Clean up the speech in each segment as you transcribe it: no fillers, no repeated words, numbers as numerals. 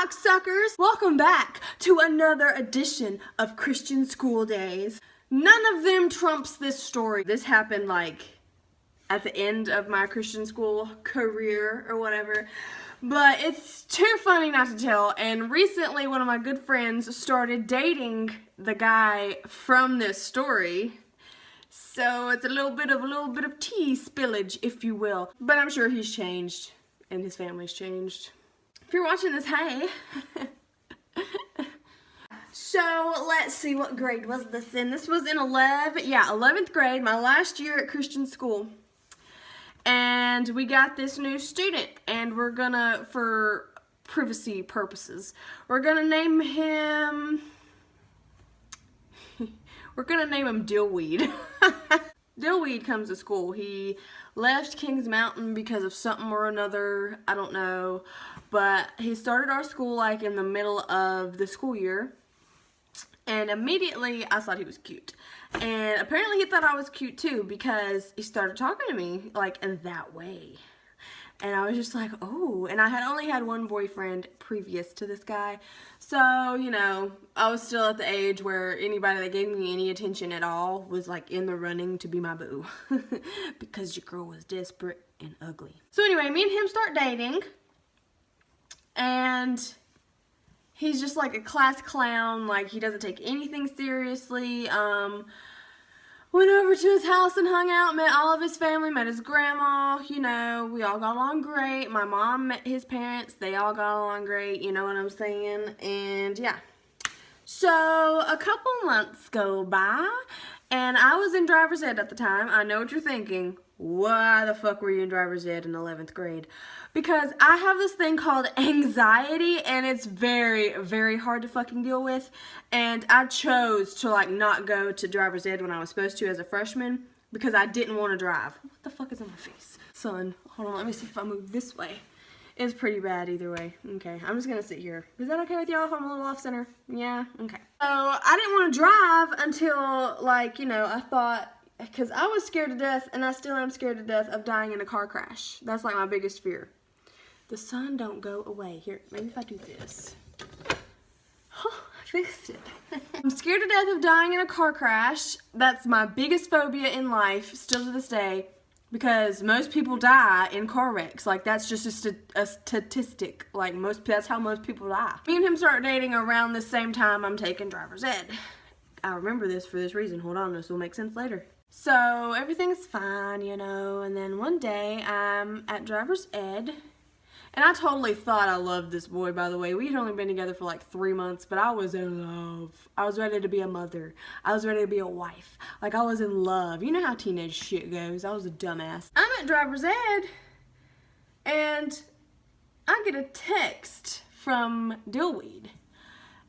cocksuckers! Welcome back to another edition of Christian School Days. None of them trumps this story. This happened like at the end of my Christian school career or whatever. But it's too funny not to tell, and recently one of my good friends started dating the guy from this story. So it's a little bit of tea spillage, if you will. But I'm sure he's changed and his family's changed. If you're watching this, hey. So let's see, what grade was this in? This was in 11th grade, my last year at Christian school. And we got this new student, and we're gonna, for privacy purposes, we're gonna name him Dillweed. Dillweed comes to school. He left Kings Mountain because of something or another, I don't know, but he started our school like in the middle of the school year, and immediately I thought he was cute. And apparently he thought I was cute too, because he started talking to me like in that way. And I was just like, oh, and I had only had one boyfriend previous to this guy. So, you know, I was still at the age where anybody that gave me any attention at all was like in the running to be my boo. Because your girl was desperate and ugly. So anyway, me and him start dating. And he's just like a class clown, like he doesn't take anything seriously. Went over to his house and hung out, met all of his family, met his grandma, you know, we all got along great. My mom met his parents, they all got along great, you know what I'm saying? And yeah. So a couple months go by, and I was in driver's ed at the time. I know what you're thinking. Why the fuck were you in driver's ed in 11th grade? Because I have this thing called anxiety, and it's very, very hard to fucking deal with. And I chose to like not go to driver's ed when I was supposed to as a freshman because I didn't want to drive. What the fuck is on my face? Son, hold on, let me see if I move this way. It's pretty bad either way. Okay, I'm just gonna sit here. Is that okay with y'all if I'm a little off center? Yeah? Okay. So I didn't want to drive until, like, you know, I thought, because I was scared to death, and I still am scared to death of dying in a car crash. That's like my biggest fear. The sun don't go away. Here, maybe if I do this. Oh, I fixed it. I'm scared to death of dying in a car crash. That's my biggest phobia in life, still to this day, because most people die in car wrecks. Like, that's just a statistic. Like, that's how most people die. Me and him start dating around the same time I'm taking driver's ed. I remember this for this reason. Hold on, this will make sense later. So, everything's fine, you know, and then one day I'm at driver's ed. And I totally thought I loved this boy, by the way. We had only been together for like 3 months, but I was in love. I was ready to be a mother. I was ready to be a wife. Like, I was in love. You know how teenage shit goes. I was a dumbass. I'm at driver's ed, and I get a text from Dillweed.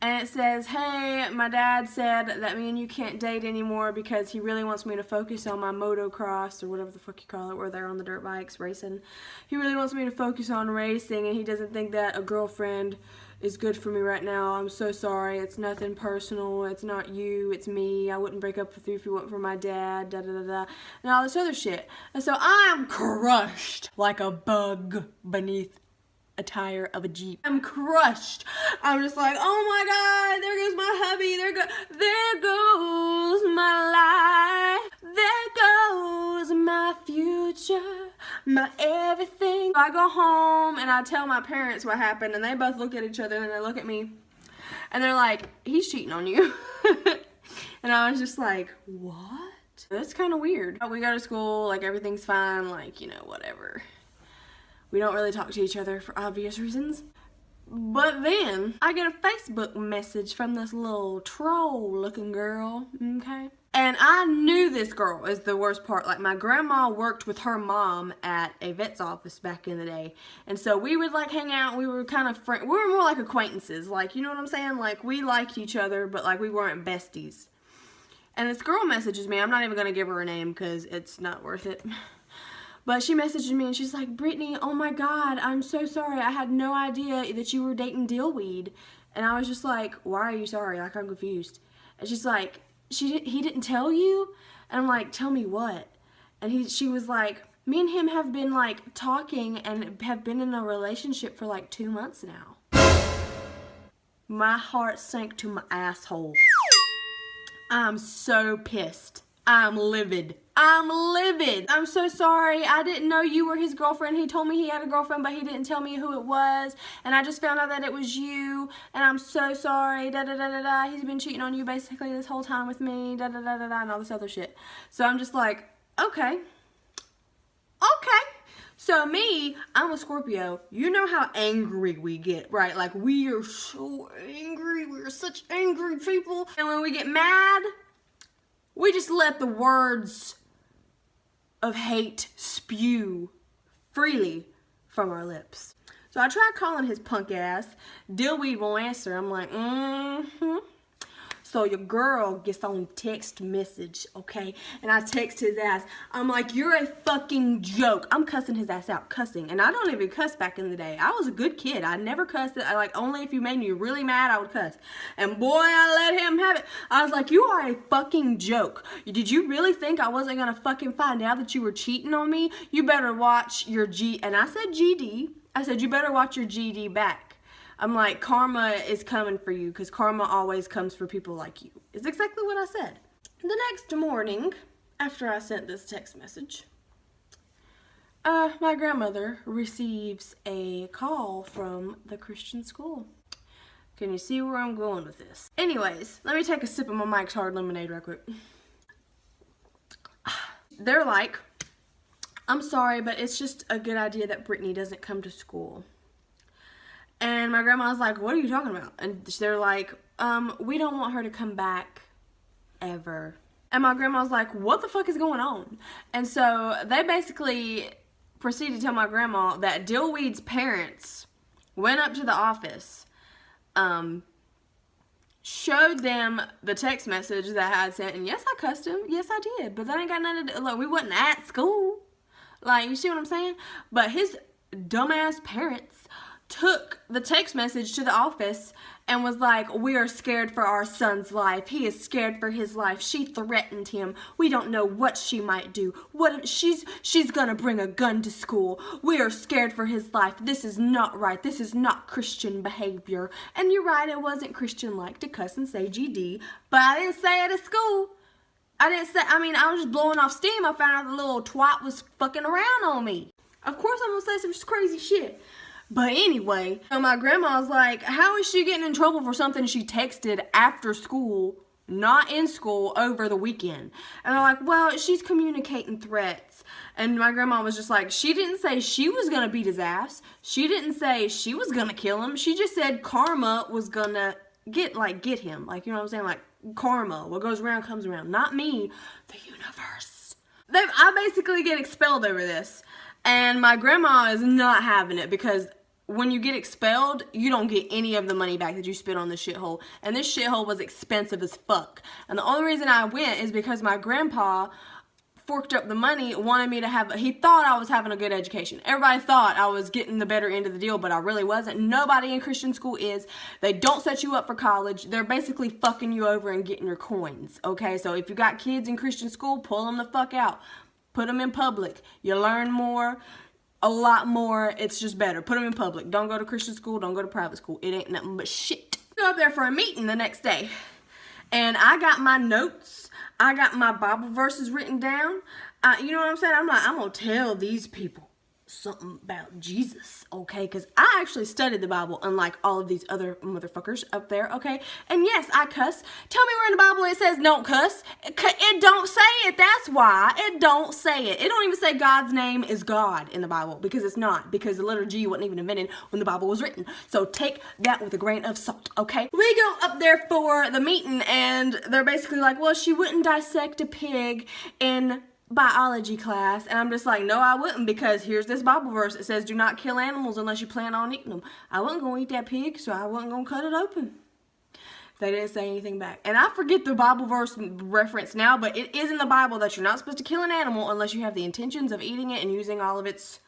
And it says, hey, my dad said that me and you can't date anymore because he really wants me to focus on my motocross, or whatever the fuck you call it, where they're on the dirt bikes racing. He really wants me to focus on racing, and he doesn't think that a girlfriend is good for me right now. I'm so sorry. It's nothing personal. It's not you. It's me. I wouldn't break up with you if you weren't for my dad, da da da da, and all this other shit. And so I'm crushed like a bug beneath a tire of a Jeep. I'm crushed. I'm just like, oh my god, there goes my hubby, there goes my life, there goes my future, my everything. I go home and I tell my parents what happened, and they both look at each other and they look at me and they're like, he's cheating on you. And I was just like, what? That's kind of weird. We go to school, like everything's fine, like, you know, whatever. We don't really talk to each other for obvious reasons. But then, I get a Facebook message from this little troll-looking girl, okay? And I knew this girl is the worst part. Like, my grandma worked with her mom at a vet's office back in the day. And so we would, like, hang out. We were kind of we were more like acquaintances. Like, you know what I'm saying? Like, we liked each other, but, like, we weren't besties. And this girl messages me. I'm not even going to give her a name because it's not worth it. But she messaged me and she's like, Brittany, oh my god, I'm so sorry. I had no idea that you were dating Dillweed. And I was just like, why are you sorry? Like, I'm confused. And she's like, he didn't tell you? And I'm like, tell me what? And she was like, me and him have been like talking and have been in a relationship for like 2 months now. My heart sank to my asshole. I'm so pissed. I'm livid. I'm livid. I'm so sorry. I didn't know you were his girlfriend. He told me he had a girlfriend, but he didn't tell me who it was. And I just found out that it was you. And I'm so sorry. Da da da da da. He's been cheating on you basically this whole time with me. Da da da da da. And all this other shit. So I'm just like, okay. Okay. So me, I'm a Scorpio. You know how angry we get, right? Like, we are so angry. We are such angry people. And when we get mad, we just let the words of hate spew freely from our lips. So I tried calling his punk ass. Dillweed won't answer. I'm like, So your girl gets on text message, okay? And I text his ass. I'm like, you're a fucking joke. I'm cussing his ass out, cussing. And I don't even cuss back in the day. I was a good kid. I never cussed. I like, only if you made me really mad, I would cuss. And boy, I let him have it. I was like, you are a fucking joke. Did you really think I wasn't gonna fucking find out that you were cheating on me? You better watch your and I said GD. I said, you better watch your GD back. I'm like, karma is coming for you because karma always comes for people like you. It's exactly what I said. The next morning, after I sent this text message, my grandmother receives a call from the Christian school. Can you see where I'm going with this? Anyways, let me take a sip of my Mike's Hard Lemonade real quick. They're like, I'm sorry, but it's just a good idea that Brittany doesn't come to school. And my grandma was like, what are you talking about? And they're like, we don't want her to come back ever. And my grandma was like, what the fuck is going on? And so they basically proceeded to tell my grandma that Dillweed's parents went up to the office, showed them the text message that I had sent, and yes, I cussed him. Yes, I did. But that ain't got nothing to do, like, we wasn't at school. Like, you see what I'm saying? But his dumbass parents took the text message to the office and was like, we are scared for our son's life. He is scared for his life. She threatened him. We don't know what she might do. What if she's gonna bring a gun to school. We are scared for his life. This is not right. This is not Christian behavior. And you're right, it wasn't Christian-like to cuss and say GD, but I didn't say it at school. I was just blowing off steam. I found out the little twat was fucking around on me. Of course I'm gonna say some crazy shit. But anyway, so my grandma's like, how is she getting in trouble for something she texted after school, not in school, over the weekend? And I'm like, well, she's communicating threats. And my grandma was just like, she didn't say she was going to beat his ass. She didn't say she was going to kill him. She just said karma was going to get him. Like, you know what I'm saying? Like, karma. What goes around comes around. Not me, the universe. I basically get expelled over this. And my grandma is not having it because when you get expelled, you don't get any of the money back that you spent on this shithole. And this shithole was expensive as fuck. And the only reason I went is because my grandpa forked up the money, wanted me to he thought I was having a good education. Everybody thought I was getting the better end of the deal, but I really wasn't. Nobody in Christian school is. They don't set you up for college. They're basically fucking you over and getting your coins, okay? So if you got kids in Christian school, pull them the fuck out. Put them in public. You learn more. A lot more. It's just better. Put them in public. Don't go to Christian school. Don't go to private school. It ain't nothing but shit. Go up there for a meeting the next day. And I got my notes. I got my Bible verses written down. You know what I'm saying? I'm like, I'm going to tell these people something about Jesus, okay? Because I actually studied the Bible, unlike all of these other motherfuckers up there, okay? And yes, I cuss. Tell me where in the Bible it says don't cuss. It don't say it. That's why. It don't say it. It don't even say God's name is God in the Bible, because it's not. Because the letter G wasn't even invented when the Bible was written. So take that with a grain of salt, okay? We go up there for the meeting, and they're basically like, well, she wouldn't dissect a pig in biology class. And I'm just like, no, I wouldn't, because here's this Bible verse. It says, do not kill animals unless you plan on eating them. I wasn't going to eat that pig, so I wasn't going to cut it open. They didn't say anything back. And I forget the Bible verse reference now, but it is in the Bible that you're not supposed to kill an animal unless you have the intentions of eating it and using all of its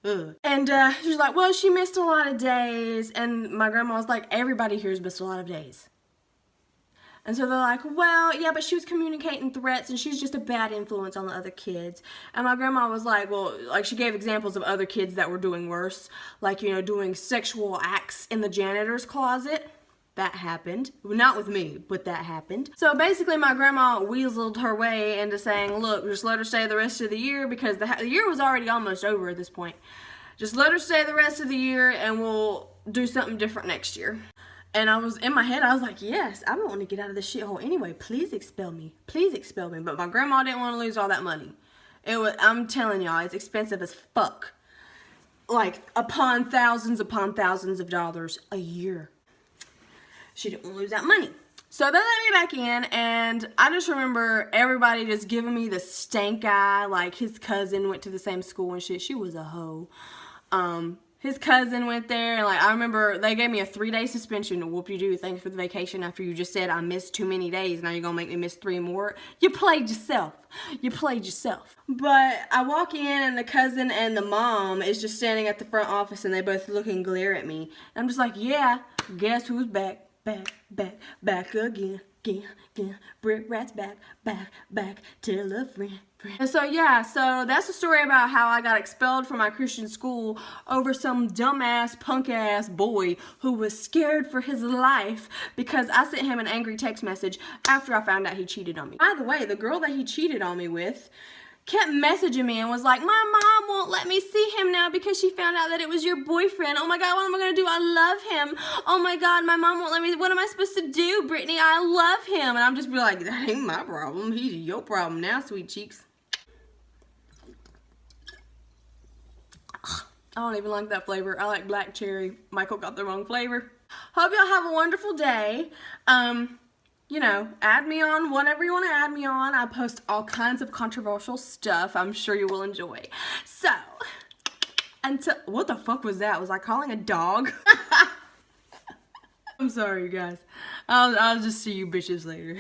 And she's like, well, she missed a lot of days. And my grandma was like, everybody here's missed a lot of days. And so they're like, well, yeah, but she was communicating threats and she's just a bad influence on the other kids. And my grandma was like, well, like she gave examples of other kids that were doing worse. Like, you know, doing sexual acts in the janitor's closet. that happened. Not with me, but that happened. So basically my grandma weaseled her way into saying, look, just let her stay the rest of the year, because the year was already almost over at this point. Just let her stay the rest of the year and we'll do something different next year. And I was, in my head, I was like, yes, I don't want to get out of this shithole anyway. Please expel me. Please expel me. But my grandma didn't want to lose all that money. I'm telling y'all, it's expensive as fuck. Like, upon thousands of dollars a year. She didn't want to lose that money. So they let me back in, and I just remember everybody just giving me the stank eye. Like, his cousin went to the same school and shit. She was a hoe. His cousin went there, and like, I remember they gave me a 3-day suspension. Whoop-de-doo, thanks for the vacation, after you just said I missed too many days. Now you're gonna make me miss 3 more. You played yourself. You played yourself. But I walk in, and the cousin and the mom is just standing at the front office, and they both look and glare at me. And I'm just like, yeah, guess who's back? Back again. Britt Rat's back, tell a friend. And so yeah, so that's the story about how I got expelled from my Christian school over some dumbass, punk ass boy who was scared for his life because I sent him an angry text message after I found out he cheated on me. By the way, the girl that he cheated on me with kept messaging me and was like, my mom won't let me see him now because she found out that it was your boyfriend. Oh my God, what am I going to do? I love him. Oh my God, my mom won't let me. What am I supposed to do, Brittany? I love him. And I'm just be like, that ain't my problem. He's your problem now, sweet cheeks. I don't even like that flavor. I like black cherry. Michael got the wrong flavor. Hope y'all have a wonderful day. You know, add me on whatever you want to add me on. I post all kinds of controversial stuff I'm sure you will enjoy. So, until, what the fuck was that? Was I calling a dog? I'm sorry, you guys. I'll just see you bitches later.